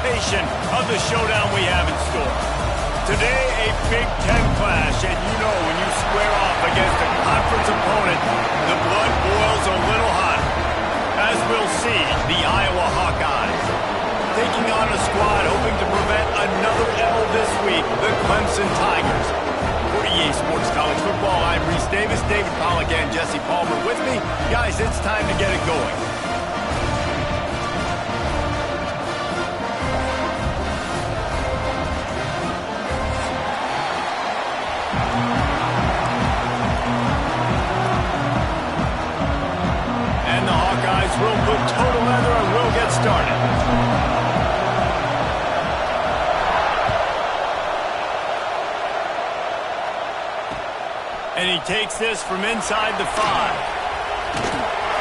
anticipation of the showdown we have in store. Today, a Big Ten clash, and you know when you square off against a conference opponent, the blood boils a little hot. As we'll see, the Iowa Hawkeyes taking on a squad hoping to prevent another L this week, the Clemson Tigers. For EA Sports College Football, I'm Reese Davis, David Pollack, and Jesse Palmer with me. Guys, it's time to get it going. And the Hawkeyes will put total leather and we'll get started. And he takes this from inside the 5.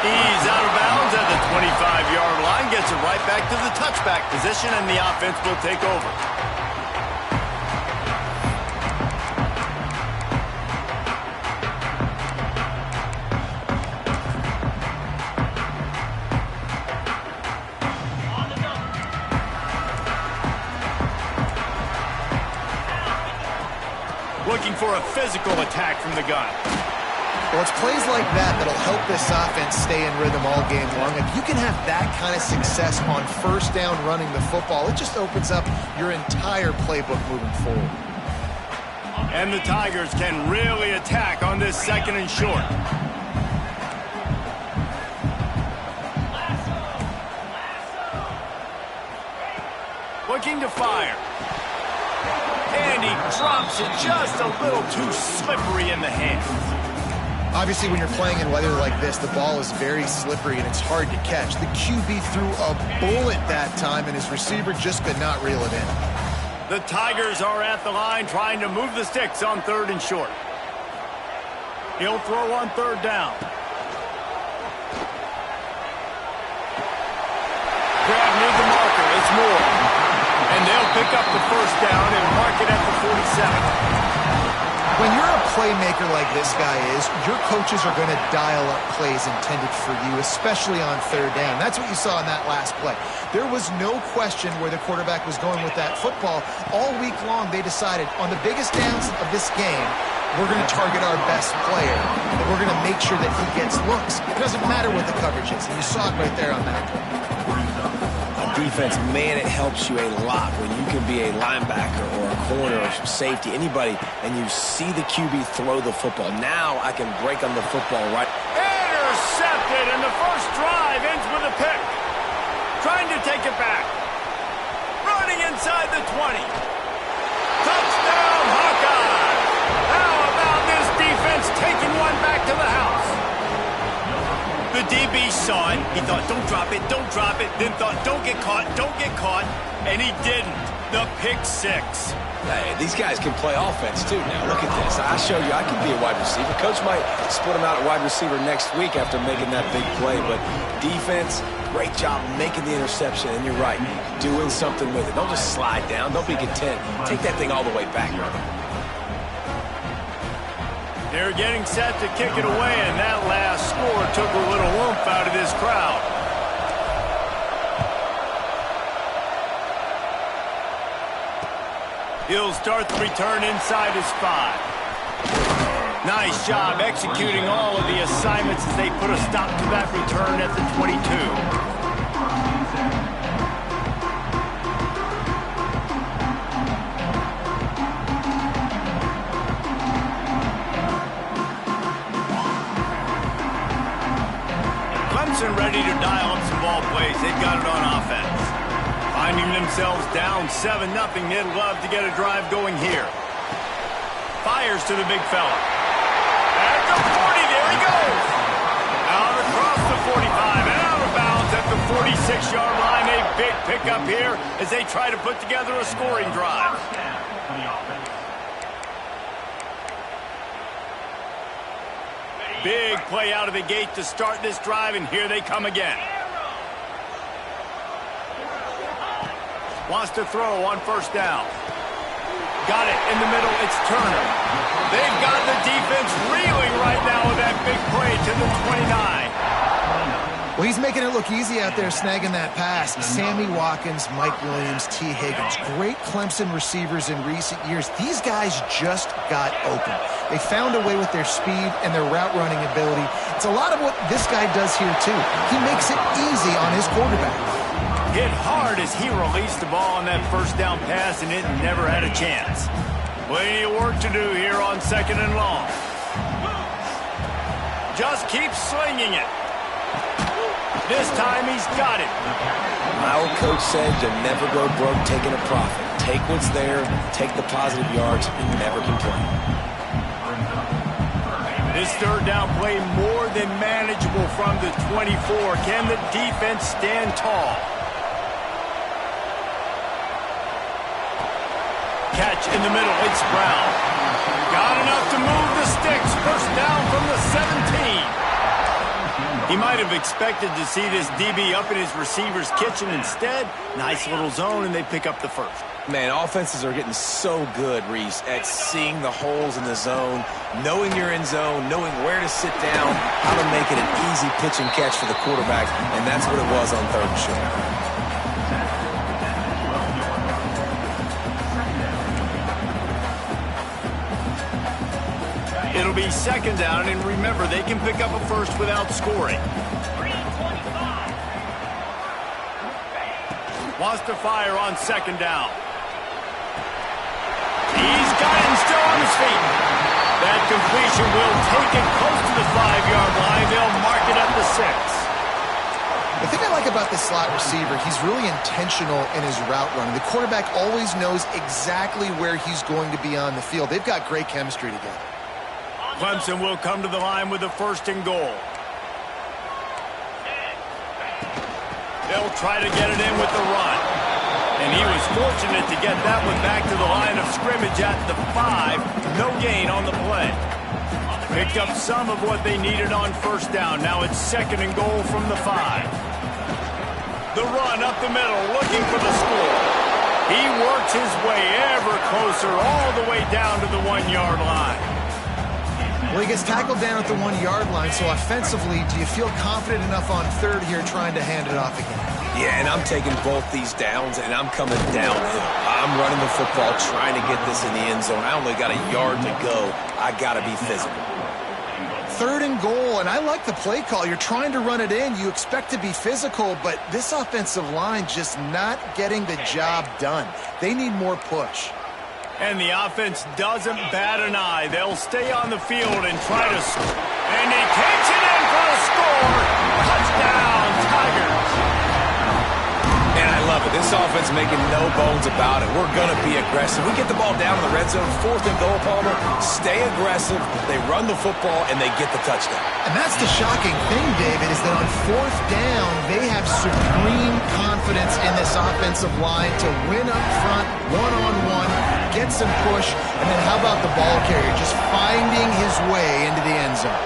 He's out of bounds at the 25-yard line, gets it right back to the touchback position, and the offense will take over. Looking for a physical attack from the gun. Well, it's plays like that that'll help this offense stay in rhythm all game long. If you can have that kind of success on first down running the football, it just opens up your entire playbook moving forward. And the Tigers can really attack on this second and short. Looking to fire. And he drops it just a little too slippery in the hands. Obviously, when you're playing in weather like this, the ball is very slippery and it's hard to catch. The QB threw a bullet that time, and his receiver just could not reel it in. The Tigers are at the line trying to move the sticks on third and short. He'll throw on third down. Grab near the marker. It's Moore. And they'll pick up the first down and mark it at the 47. When you're a playmaker like this guy is, your coaches are going to dial up plays intended for you, especially on third down. That's what you saw in that last play. There was no question where the quarterback was going with that football. All week long, they decided on the biggest downs of this game, we're going to target our best player, and we're going to make sure that he gets looks. It doesn't matter what the coverage is, and you saw it right there on that play. Defense, man, it helps you a lot when you can be a linebacker or a corner or safety, anybody, and you see the QB throw the football. Now I can break on the football right. Intercepted, and the first drive ends with a pick. Trying to take it back. Running inside the 20. Touchdown, Hawkeyes! How about this defense taking one back to the house? The DB saw it. He thought, don't drop it, then thought, don't get caught, and he didn't. The pick 6. Hey, these guys can play offense, too, now. Look at this. I show you I can be a wide receiver. Coach might split him out at wide receiver next week after making that big play, but defense, great job making the interception, and you're right, doing something with it. Don't just slide down. Don't be content. Take that thing all the way back, brother. They're getting set to kick it away, and that last score took a little oomph out of this crowd. He'll start the return inside his 5. Nice job executing all of the assignments as they put a stop to that return at the 22. Ready to dial up some ball plays. They've got it on offense. Finding themselves down 7-0. They'd love to get a drive going here. Fires to the big fella. At the 40, there he goes. Out across the 45 and out of bounds at the 46-yard line. A big pickup here as they try to put together a scoring drive. Big play out of the gate to start this drive, and here they come again. Wants to throw on first down. Got it in the middle. It's Turner. They've got the defense reeling right now with that big play to the 29. Well, he's making it look easy out there, snagging that pass. Sammy Watkins, Mike Williams, T. Higgins. Great Clemson receivers in recent years. These guys just got open. They found a way with their speed and their route running ability. It's a lot of what this guy does here, too. He makes it easy on his quarterback. Hit hard as he released the ball on that first down pass, and it never had a chance. Plenty of work to do here on 2nd and long. Just keep slinging it. This time he's got it. My old coach said you never go broke taking a profit. Take what's there, take the positive yards, and never complain. This 3rd down play more than manageable from the 24. Can the defense stand tall? Catch in the middle, it's Brown. Got enough to move the sticks. 1st down from the 17. He might have expected to see this DB up in his receiver's kitchen. Instead, nice little zone, and they pick up the 1st. Man, offenses are getting so good, Reese, at seeing the holes in the zone, knowing you're in zone, knowing where to sit down, how to make it an easy pitch and catch for the quarterback, and that's what it was on 3rd and short. It'll be 2nd down, and remember, they can pick up a 1st without scoring. Wants to fire on 2nd down. He's got him still on his feet. That completion will take it close to the 5-yard line. They'll mark it at the 6. The thing I like about this slot receiver, he's really intentional in his route running. The quarterback always knows exactly where he's going to be on the field. They've got great chemistry together. Clemson will come to the line with a 1st and goal. They'll try to get it in with the run. And he was fortunate to get that one back to the line of scrimmage at the 5. No gain on the play. Picked up some of what they needed on 1st down. Now it's 2nd and goal from the 5. The run up the middle, looking for the score. He works his way ever closer all the way down to the 1-yard line. Well, he gets tackled down at the 1-yard line, so offensively, do you feel confident enough on 3rd here trying to hand it off again? Yeah, and I'm taking both these downs, and I'm coming downhill. I'm running the football, trying to get this in the end zone. I only got a yard to go. I got to be physical. 3rd and goal, and I like the play call. You're trying to run it in. You expect to be physical, but this offensive line just not getting the job done. They need more push. And the offense doesn't bat an eye. They'll stay on the field and try to score. And he takes it in for the score. Touchdown, Tigers. And I love it. This offense making no bones about it. We're going to be aggressive. We get the ball down in the red zone, 4th and goal, Palmer. Stay aggressive. They run the football, and they get the touchdown. And that's the shocking thing, David, is that on 4th down, they have supreme confidence in this offensive line to win up front, one-on-one, get some push, and then how about the ball carrier just finding his way into the end zone?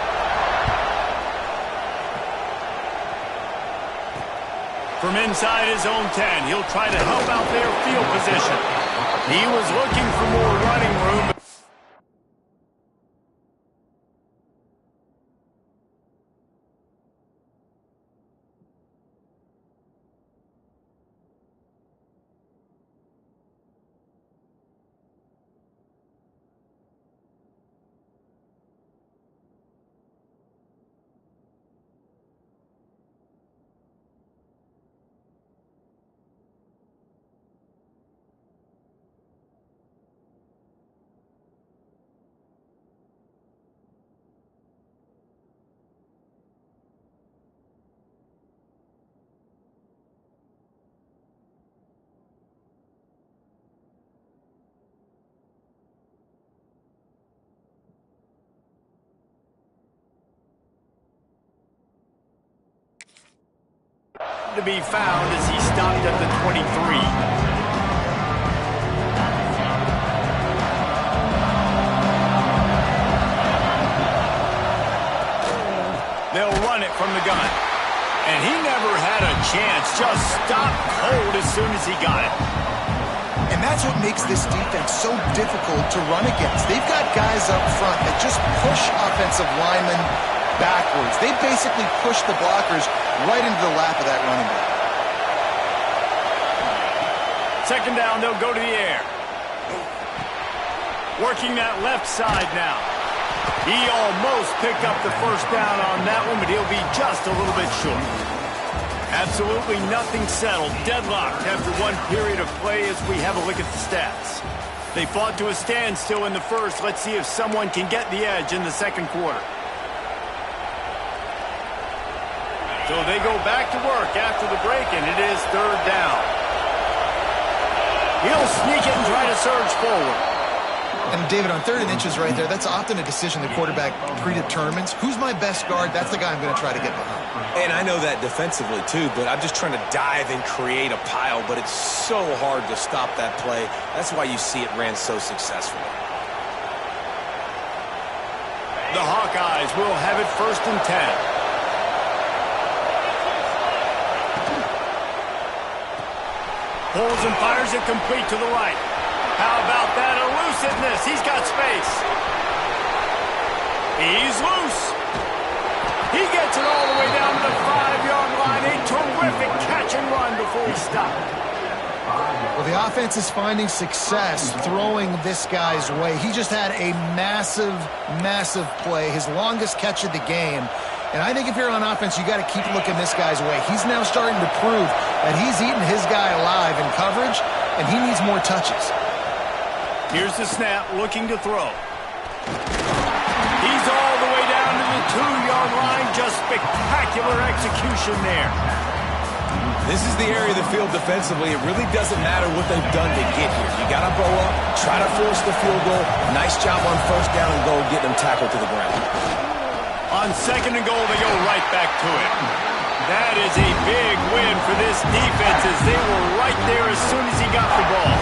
From inside his own 10, he'll try to help out their field position. He was looking for more running room. To be found as he stopped at the 23. They'll run it from the gun. And he never had a chance. Just stopped cold as soon as he got it. And that's what makes this defense so difficult to run against. They've got guys up front that just push offensive linemen backwards. They basically pushed the blockers right into the lap of that running back. Second down, they'll go to the air. Working that left side now. He almost picked up the first down on that one, but he'll be just a little bit short. Absolutely nothing settled. Deadlocked after one period of play as we have a look at the stats. They fought to a standstill in the first. Let's see if someone can get the edge in the second quarter. So they go back to work after the break, and it is third down. He'll sneak it and try to surge forward. And David, on 3rd and inches right there, that's often a decision the quarterback predetermines. Who's my best guard? That's the guy I'm going to try to get behind. And I know that defensively, too, but I'm just trying to dive and create a pile, but it's so hard to stop that play. That's why you see it ran so successfully. The Hawkeyes will have it 1st and 10. Pulls and fires it complete to the right. How about that elusiveness? He's got space. He's loose. He gets it all the way down to the 5-yard line. A terrific catch and run before he stopped. Well, the offense is finding success throwing this guy's way. He just had a massive, massive play, his longest catch of the game. And I think if you're on offense, you got to keep looking this guy's way. He's now starting to prove that he's eating his guy alive in coverage, and he needs more touches. Here's the snap, looking to throw. He's all the way down to the 2-yard line. Just spectacular execution there. This is the area of the field defensively. It really doesn't matter what they've done to get here. You got to bow up, try to force the field goal. Nice job on 1st down and goal, get them tackled to the ground. On 2nd and goal, they go right back to it. That is a big win for this defense as they were right there as soon as he got the ball.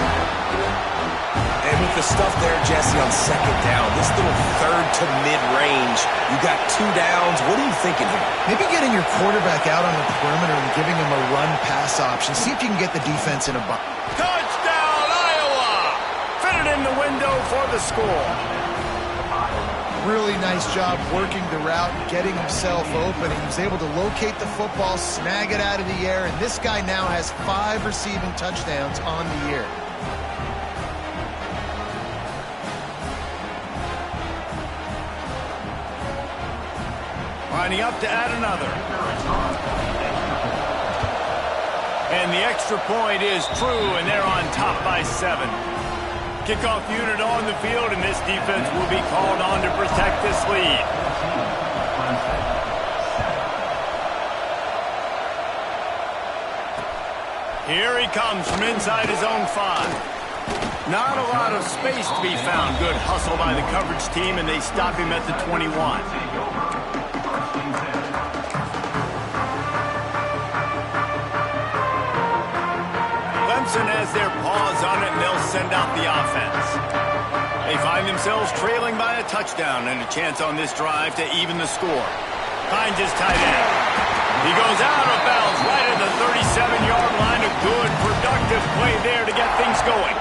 And with the stuff there, Jesse, on 2nd down, this little 3rd to mid-range, you got 2 downs. What are you thinking here? Maybe getting your quarterback out on the perimeter and giving him a run-pass option. See if you can get the defense in a bind. Touchdown, Iowa! Fitted in the window for the score. Really nice job working the route, getting himself open. He was able to locate the football, snag it out of the air, and this guy now has 5 receiving touchdowns on the year. Lining up to add another. And the extra point is true, and they're on top by 7. Kickoff unit on the field, and this defense will be called on to protect this lead. Here he comes from inside his own 5. Not a lot of space to be found. Good hustle by the coverage team, and they stop him at the 21. Clemson has their paws on it, and they'll send out the offense. They find themselves trailing by a touchdown and a chance on this drive to even the score. Finds his tight end. He goes out of bounds right at the 37-yard line. A good, productive play there to get things going.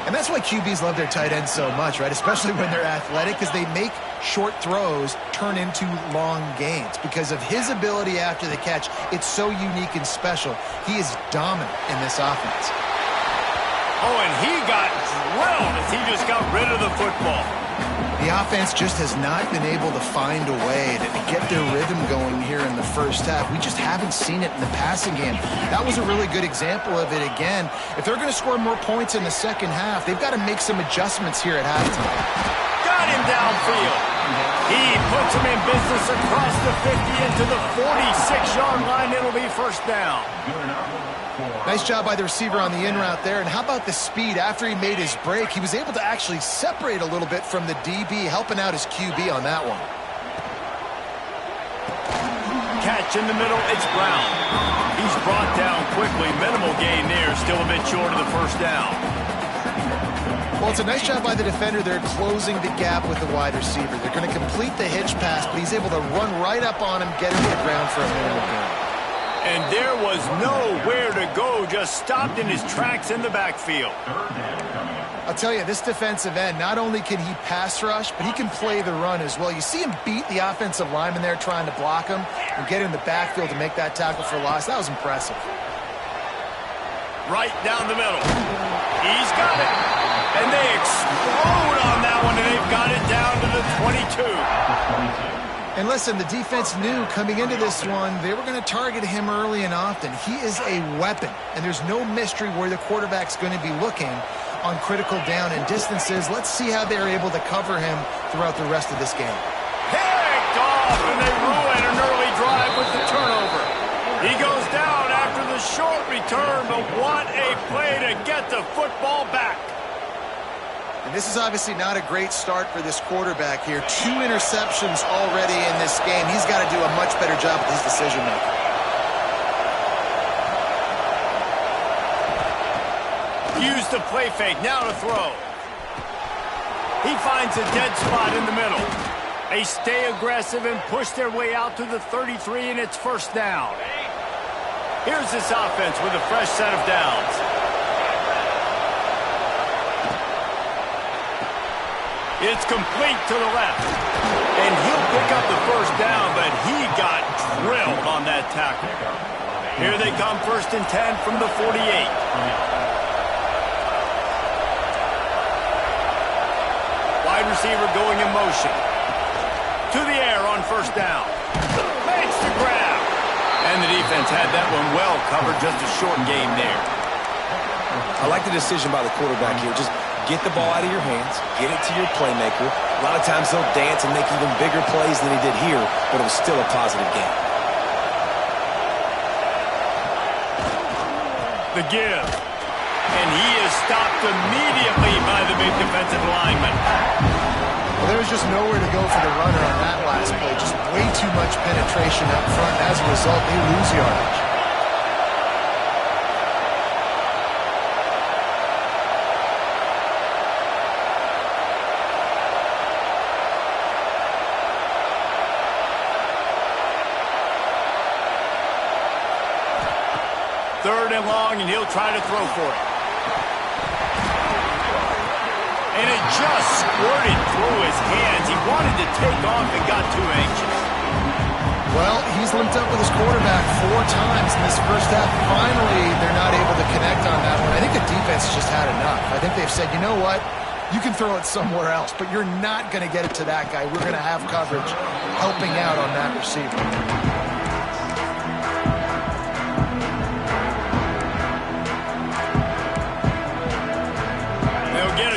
And that's why QBs love their tight ends so much, right? Especially when they're athletic, because they make short throws turn into long gains. Because of his ability after the catch, it's so unique and special. He is dominant in this offense. Oh, and he got drilled as he just got rid of the football. The offense just has not been able to find a way to get their rhythm going here in the first half. We just haven't seen it in the passing game. That was a really good example of it again. If they're going to score more points in the second half, they've got to make some adjustments here at halftime. Got him downfield. He puts him in business across the 50 into the 46-yard line. It'll be 1st down. Nice job by the receiver on the in route there. And how about the speed after he made his break? He was able to actually separate a little bit from the DB, helping out his QB on that one. Catch in the middle, it's Brown. He's brought down quickly. Minimal gain there, still a bit short of the 1st down. Well, it's a nice job by the defender there closing the gap with the wide receiver. They're going to complete the hitch pass, but he's able to run right up on him, get him to the ground for a minimal gain. And there was nowhere to go, just stopped in his tracks in the backfield. I'll tell you, this defensive end, not only can he pass rush, but he can play the run as well. You see him beat the offensive lineman there trying to block him and get in the backfield to make that tackle for loss. That was impressive. Right down the middle. He's got it. And they explode on that one, and they've got it down to the 22. And listen, the defense knew coming into this one, they were going to target him early and often. He is a weapon, and there's no mystery where the quarterback's going to be looking on critical down and distances. Let's see how they're able to cover him throughout the rest of this game. Picked off, and they ruin an early drive with the turnover. He goes down after the short return, but what a play to get the football back. And this is obviously not a great start for this quarterback here. 2 interceptions already in this game. He's got to do a much better job with his decision-making. Use the play fake, now to throw. He finds a dead spot in the middle. They stay aggressive and push their way out to the 33, and it's first down. Here's this offense with a fresh set of downs. It's complete to the left. And he'll pick up the first down, but he got drilled on that tackle. Here they come, 1st and 10 from the 48. Wide receiver going in motion. To the air on first down. Makes the grab. And the defense had that one well covered, just a short game there. I like the decision by the quarterback here. Just get the ball out of your hands, get it to your playmaker. A lot of times he'll dance and make even bigger plays than he did here, but it was still a positive game. The give. And he is stopped immediately by the big defensive lineman. Well, there was just nowhere to go for the runner on that last play. Just way too much penetration up front. As a result, they lose yardage. Third and long, and he'll try to throw for it. And it just squirted through his hands. He wanted to take off and got too anxious. Well, he's linked up with his quarterback 4 times in this first half. Finally, they're not able to connect on that one. I think the defense just had enough. I think they've said, you know what? You can throw it somewhere else, but you're not going to get it to that guy. We're going to have coverage helping out on that receiver.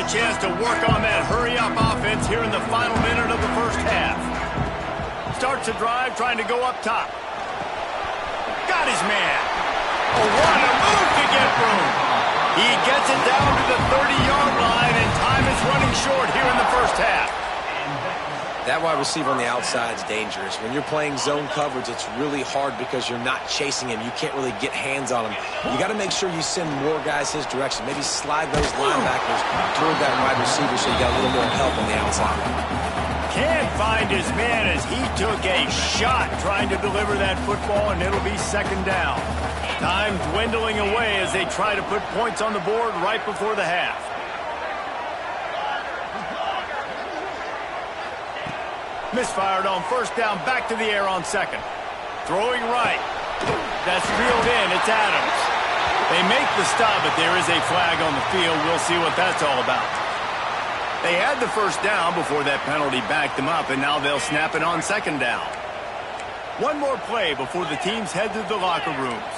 Chance to work on that hurry-up offense here in the final minute of the first half. Starts a drive trying to go up top. Got his man. Oh, what a move to get room. He gets it down to the 30-yard line, and time is running short here in the first half. That wide receiver on the outside is dangerous. When you're playing zone coverage, it's really hard because you're not chasing him. You can't really get hands on him. You got to make sure you send more guys his direction. Maybe slide those linebackers toward that wide receiver so you got a little more help on the outside. Can't find his man as he took a shot trying to deliver that football, and it'll be second down. Time dwindling away as they try to put points on the board right before the half. Misfired on first down, back to the air on second. Throwing right. That's reeled in, it's Adams. They make the stop, but there is a flag on the field. We'll see what that's all about. They had the first down before that penalty backed them up, and now they'll snap it on second down. One more play before the teams head to the locker rooms.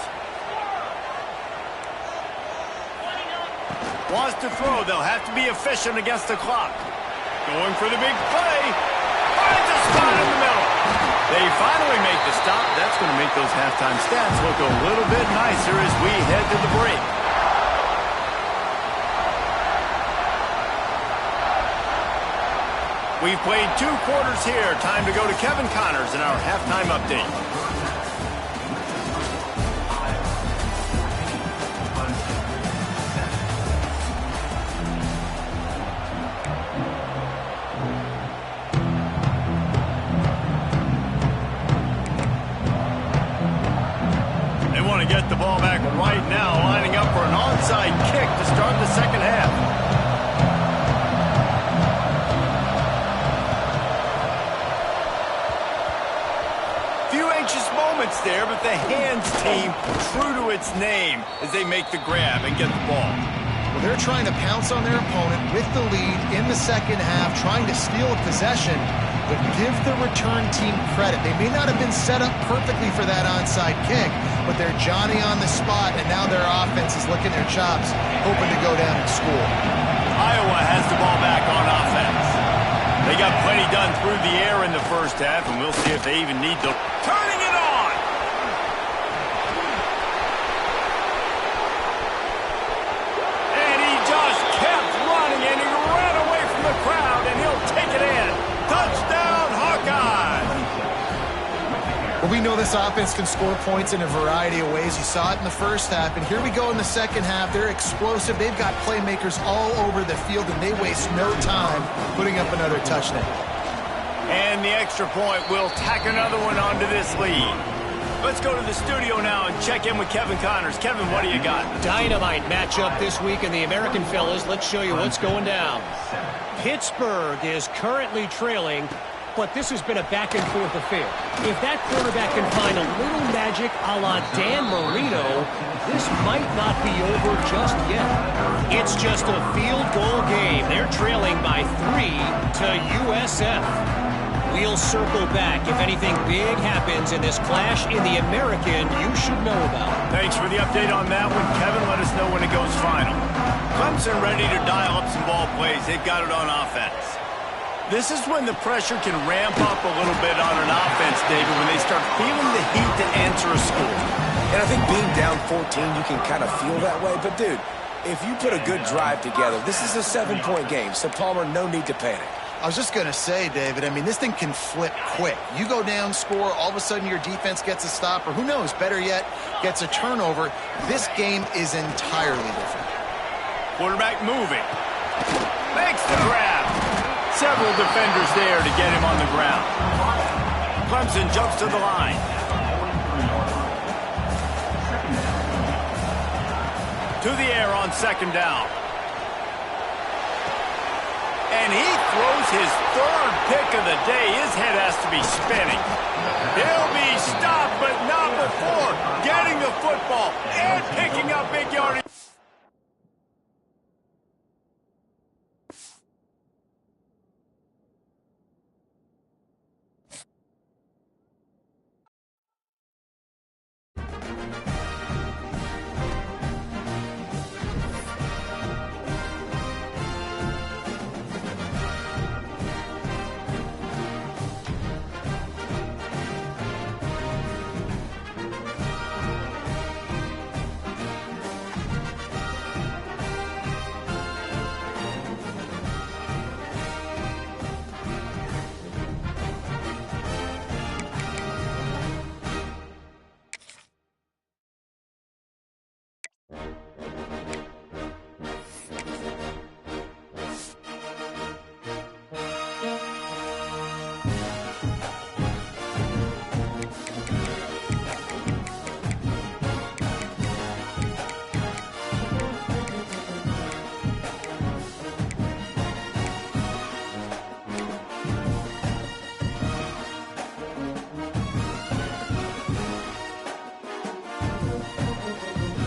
Wants to throw, they'll have to be efficient against the clock. Going for the big play. Finds a spot in the middle. They finally make the stop. That's going to make those halftime stats look a little bit nicer as we head to the break. We've played 2 quarters here. Time to go to Kevin Connors in our halftime update. get the ball back right now, lining up for an onside kick to start the second half. Few anxious moments there, but the hands team true to its name as they make the grab and get the ball. Well, they're trying to pounce on their opponent with the lead in the second half, trying to steal a possession, but give the return team credit. They may not have been set up perfectly for that onside kick, but they're Johnny on the spot, and now their offense is licking their chops, hoping to go down and score. Iowa has the ball back on offense. They got plenty done through the air in the first half, and we'll see if they even need to. Turning it on! And he just kept running, and he ran away from the crowd, and he'll take it in. Touchdown, Hawkeyes! Well, we know this offense can score points in a variety of ways. You saw it in the first half, and here we go in the second half. They're explosive. They've got playmakers all over the field, and they waste no time putting up another touchdown. And the extra point will tack another one onto this lead. Let's go to the studio now and check in with Kevin Connors. Kevin, what do you got? Dynamite matchup this week in the American, fellas. Let's show you what's going down. Pittsburgh is currently trailing, but this has been a back-and-forth affair. If that quarterback can find a little magic a la Dan Marino, this might not be over just yet. It's just a field goal game. They're trailing by 3 to USF. We'll circle back if anything big happens in this clash in the American you should know about. Thanks for the update on that one, Kevin. Let us know when it goes final. Clemson ready to dial up some ball plays. They've got it on offense. This is when the pressure can ramp up a little bit on an offense, David, when they start feeling the heat to answer a score. And I think being down 14, you can kind of feel that way. But, dude, if you put a good drive together, this is a 7-point game. So, Palmer, no need to panic. I was just going to say, David, I mean, this thing can flip quick. You go down, score, all of a sudden your defense gets a stop, or who knows, better yet, gets a turnover. This game is entirely different. Quarterback moving. Makes the grab. Several defenders there to get him on the ground. Clemson jumps to the line. To the air on second down. And he throws his third pick of the day. His head has to be spinning. He'll be stopped, but not before getting the football and picking up big yardage.